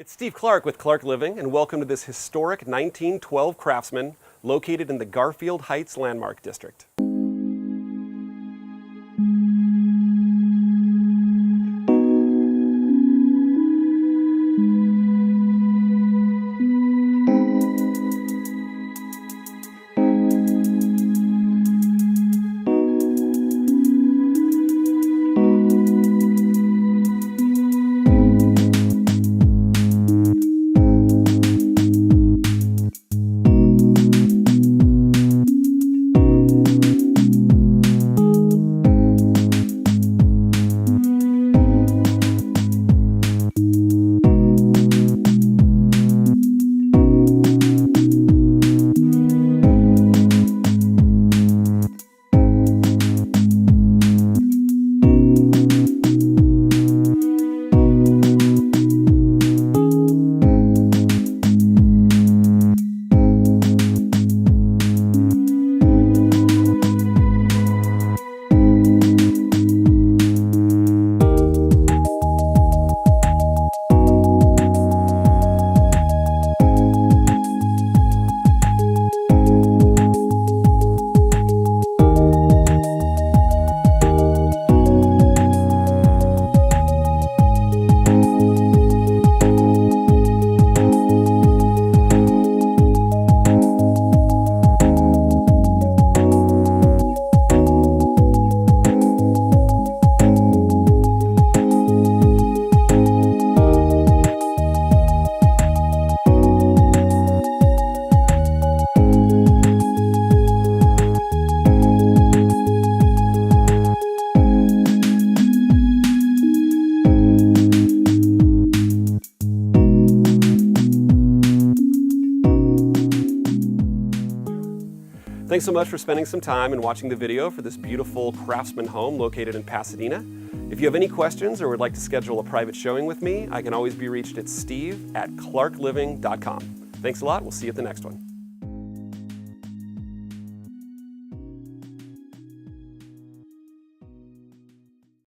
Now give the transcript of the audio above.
It's Steve Clark with Clark Living, and welcome to this historic 1912 Craftsman located in the Garfield Heights Landmark District. Thanks so much for spending some time and watching the video for this beautiful Craftsman home located in Pasadena. If you have any questions or would like to schedule a private showing with me, I can always be reached at steve@clarkliving.com. Thanks a lot. We'll see you at the next one.